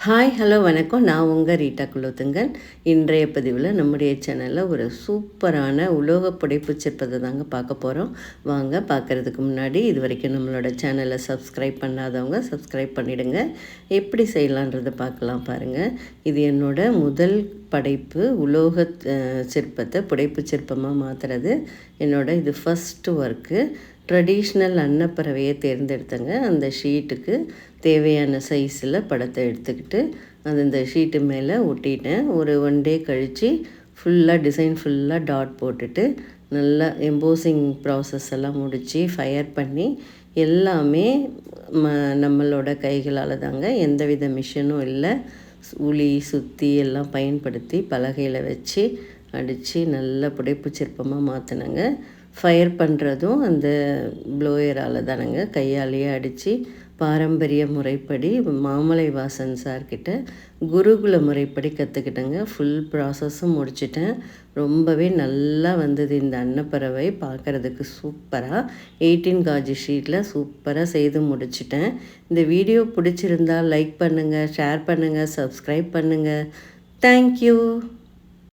Hi hello வணக்கம். நான் உங்கள் ரீட்டா குலோத்துங்கன். இன்றைய பதிவில் நம்முடைய சேனலில் ஒரு சூப்பரான உலோக புடைப்புச் சிற்பத்தை தாங்க பார்க்க போகிறோம். வாங்க, பார்க்குறதுக்கு முன்னாடி இது வரைக்கும் நம்மளோட சேனலை சப்ஸ்கிரைப் பண்ணாதவங்க சப்ஸ்கிரைப் பண்ணிவிடுங்க. எப்படி செய்யலான்றதை பார்க்கலாம் பாருங்கள். இது என்னோட முதல் படைப்பு. உலோக சிற்பத்தை புடைப்பு சிற்பமாக மாற்றுறது என்னோட இது ஃபஸ்ட்டு ஒர்க்கு. ட்ரெடிஷ்னல் அன்னப்பறவையை தேர்ந்தெடுத்தங்க. அந்த ஷீட்டுக்கு தேவையான சைஸில் படத்தை எடுத்துக்கிட்டு அது இந்த ஷீட்டு மேலே ஒட்டிட்டேன். ஒரு 1 டே கழித்து ஃபுல்லாக டிசைன் ஃபுல்லாக டாட் போட்டுட்டு நல்லா எம்போசிங் ப்ராசஸ் எல்லாம் முடித்து ஃபயர் பண்ணி எல்லாமே நம்மளோட கைகளால் தாங்க. எந்தவித மிஷினும் இல்லை. உளி சுற்றி எல்லாம் பயன்படுத்தி பலகையில் வச்சு அடித்து நல்லா புடைப்பு சிற்பமாக மாற்றினேங்க. ஃபயர் பண்ணுறதும் அந்த ப்ளோயரால் தானங்க, கையாலேயே அடித்து பாரம்பரிய முறைப்படி மாமலை வாசன் சார்கிட்ட குருகுல முறைப்படி கற்றுக்கிட்டேங்க. ஃபுல் ப்ராசஸும் முடிச்சிட்டேன். ரொம்பவே நல்லா வந்தது இந்த அன்னப்பறவை. பார்க்குறதுக்கு சூப்பராக 18 காஜி ஷீட்டில் சூப்பராக செய்து முடிச்சிட்டேன். இந்த வீடியோ பிடிச்சிருந்தால் லைக் பண்ணுங்கள், ஷேர் பண்ணுங்கள், சப்ஸ்கிரைப் பண்ணுங்கள். தேங்க்யூ.